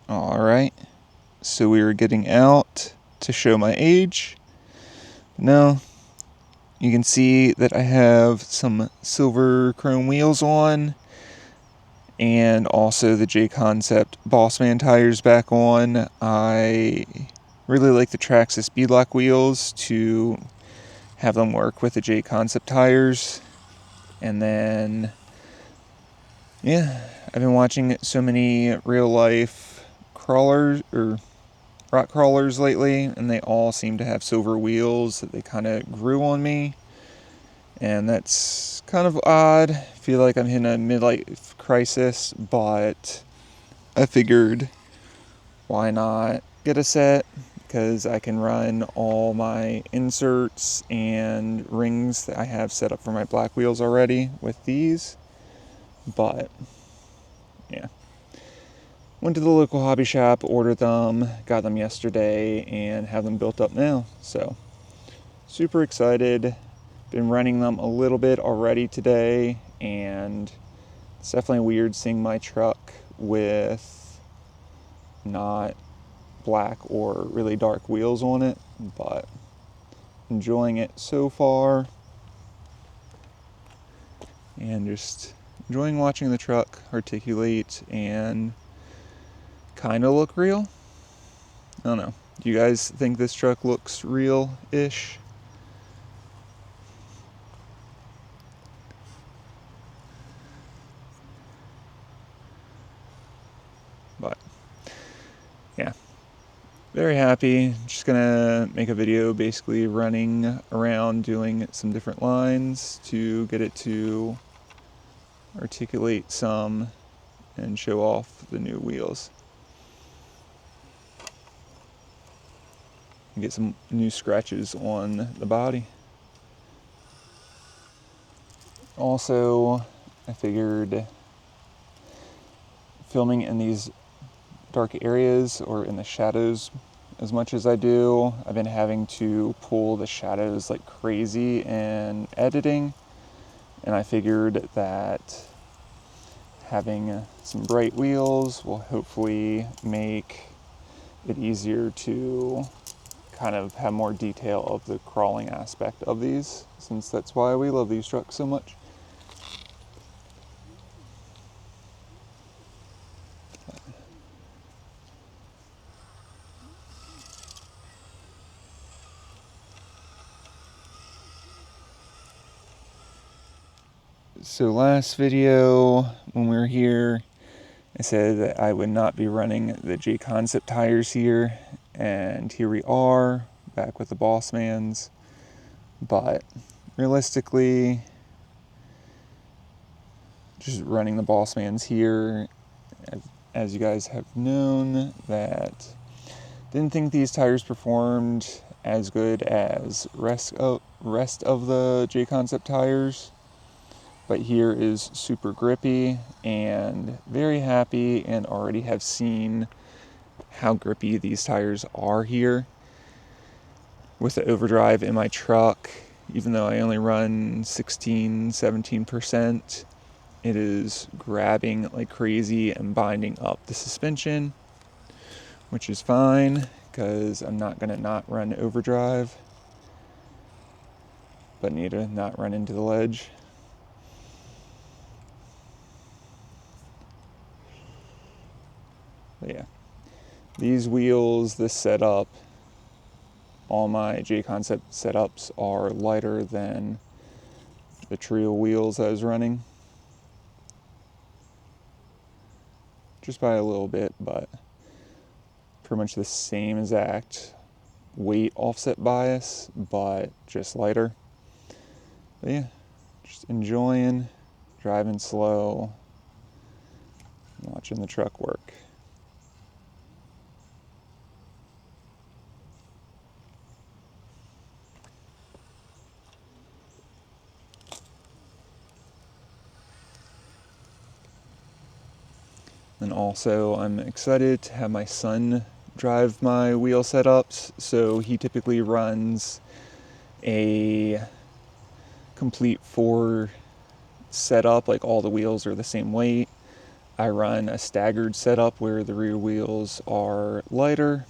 Alright, so we were getting out to show my age. Now, you can see that I have some silver chrome wheels on, and also the J-Concept Bossman tires back on. I really like the Traxxas beadlock wheels to have them work with the J-Concept tires. And then, yeah, I've been watching so many real life crawlers or rock crawlers lately, and they all seem to have silver wheels that they kind of grew on me, and that's kind of odd. I feel like I'm in a midlife crisis, but I figured why not get a set, because I can run all my inserts and rings that I have set up for my black wheels already with these. But yeah, went to the local hobby shop, ordered them, got them yesterday, and have them built up now. So super excited. Been running them a little bit already today, and it's definitely weird seeing my truck with not black or really dark wheels on it, but enjoying it so far, and just enjoying watching the truck articulate and kind of look real. I don't know. Do you guys think this truck looks real-ish? But yeah, very happy. Just gonna make a video basically running around doing some different lines to get it to articulate some and show off the new wheels. And get some new scratches on the body. Also, I figured filming in these dark areas or in the shadows as much as I do, I've been having to pull the shadows like crazy in editing, and I figured that having some bright wheels will hopefully make it easier to kind of have more detail of the crawling aspect of these, since that's why we love these trucks so much. So last video when we were here, I said that I would not be running the J-Concept tires here, and here we are, back with the Bossmans. But realistically, just running the Bossmans here, as you guys have known, that didn't think these tires performed as good as rest of the J-Concept tires. But here is super grippy, and very happy, and already have seen how grippy these tires are here. With the overdrive in my truck, even though I only run 16-17%, it is grabbing like crazy and binding up the suspension, which is fine because I'm not going to not run overdrive, but need to not run into the ledge. But yeah, these wheels, this setup, all my J-Concept setups are lighter than the trio wheels I was running. Just by a little bit, but pretty much the same exact weight offset bias, but just lighter. But yeah, just enjoying driving slow, watching the truck work. And also, I'm excited to have my son drive my wheel setups. So he typically runs a complete 4 setup, like all the wheels are the same weight. I run a staggered setup where the rear wheels are lighter.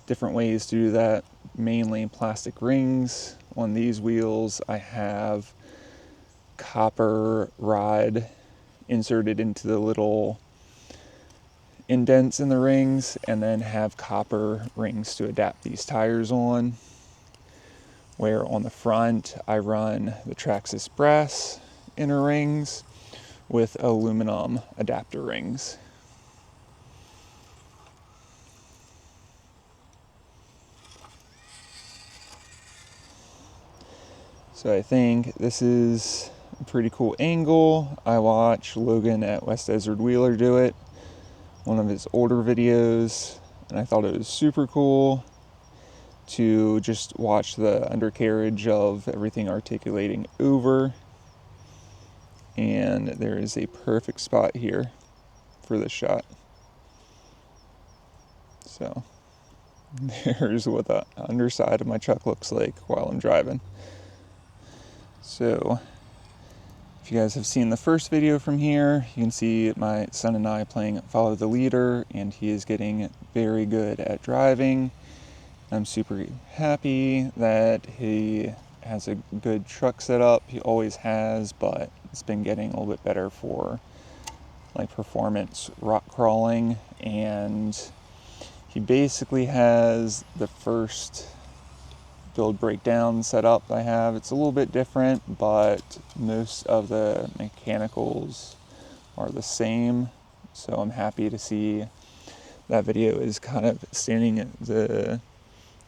Different ways to do that, mainly plastic rings. On these wheels, I have copper rod inserted into the little indents in the rings, and then have copper rings to adapt these tires on. Where on the front, I run the Traxxas brass inner rings with aluminum adapter rings. So I think this is a pretty cool angle. I watched Logan at West Desert Wheeler do it, one of his older videos, and I thought it was super cool to just watch the undercarriage of everything articulating over. And there is a perfect spot here for this shot. So there's what the underside of my truck looks like while I'm driving. So if you guys have seen the first video from here, you can see my son and I playing Follow the Leader, and he is getting very good at driving. I'm super happy that he has a good truck setup. He always has, but it's been getting a little bit better for like performance rock crawling, and he basically has the first build breakdown setup I have. It's a little bit different, but most of the mechanicals are the same, so I'm happy to see that video is kind of standing the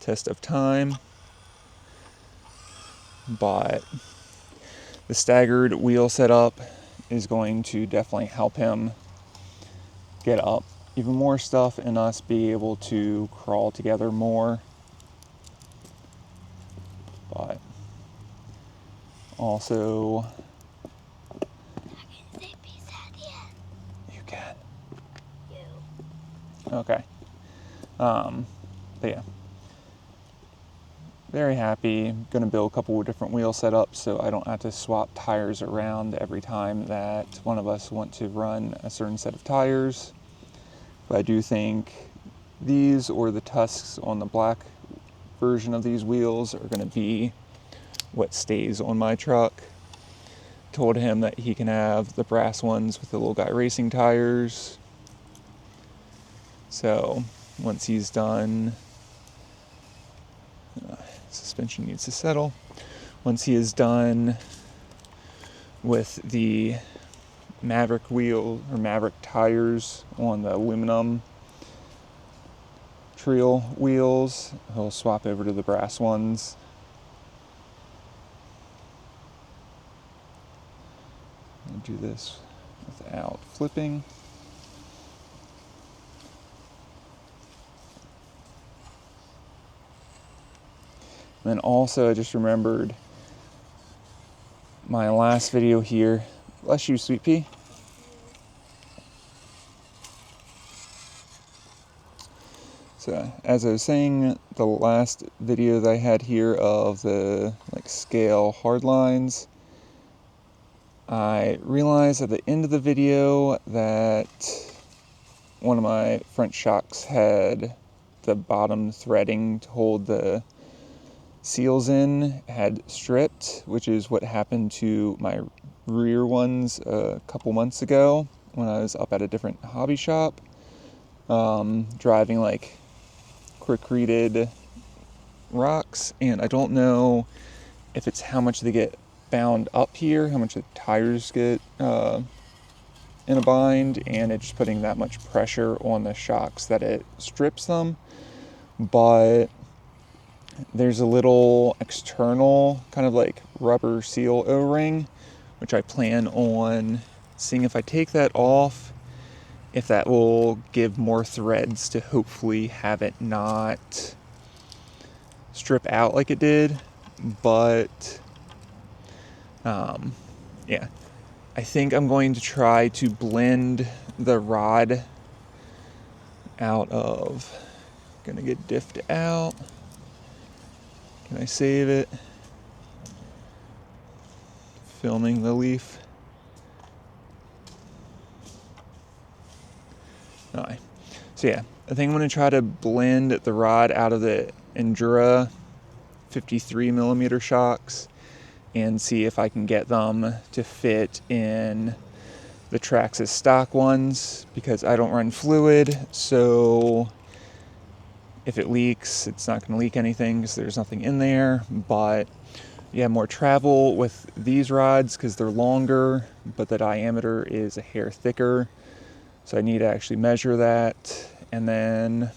test of time. But the staggered wheel setup is going to definitely help him get up even more stuff and us be able to crawl together more. But also, you can. Okay. But yeah, very happy. Gonna build a couple of different wheel setups so I don't have to swap tires around every time that one of us want to run a certain set of tires. But I do think these or the tusks on the black version of these wheels are gonna be what stays on my truck. Told him that he can have the brass ones with the little guy racing tires. So once he's done, suspension needs to settle. Once he is done with the Maverick wheel or Maverick tires on the aluminum trail wheels, he'll swap over to the brass ones. I'll do this without flipping. And then also I just remembered my last video here. Bless you, sweet pea. So as I was saying, the last video that I had here of the scale hard lines, I realized at the end of the video that one of my front shocks had the bottom threading to hold the seals in had stripped, which is what happened to my rear ones a couple months ago when I was up at a different hobby shop, driving like quick-reeded rocks, and I don't know if it's how much they get bound up here, how much the tires get in a bind, and it's just putting that much pressure on the shocks that it strips them. But there's a little external kind of like rubber seal O-ring, which I plan on seeing if I take that off, if that will give more threads to hopefully have it not strip out like it did. But yeah, I think I'm going to try to blend the rod out of, gonna get diffed out. Can I save it? Filming the leaf. Alright. So yeah, I think I'm going to try to blend the rod out of the Endura 53mm shocks and see if I can get them to fit in the Traxxas stock ones, because I don't run fluid, so if it leaks, it's not going to leak anything because there's nothing in there. But you have more travel with these rods because they're longer, but the diameter is a hair thicker. So I need to actually measure that and then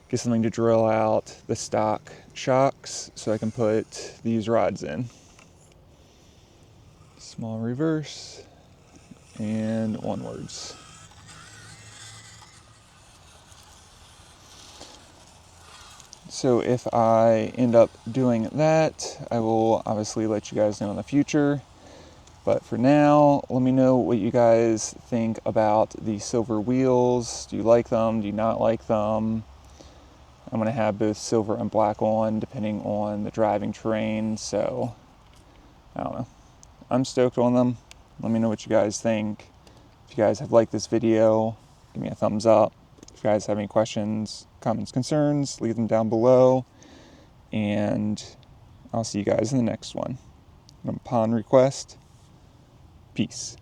get something to drill out the stock shocks so I can put these rods in. Small reverse and onwards. So if I end up doing that, I will obviously let you guys know in the future. But for now, let me know what you guys think about the silver wheels. Do you like them? Do you not like them? I'm going to have both silver and black on depending on the driving terrain, so I don't know. I'm stoked on them. Let me know what you guys think. If you guys have liked this video, give me a thumbs up. If you guys have any questions, comments, concerns, leave them down below. And I'll see you guys in the next one. Upon request, peace.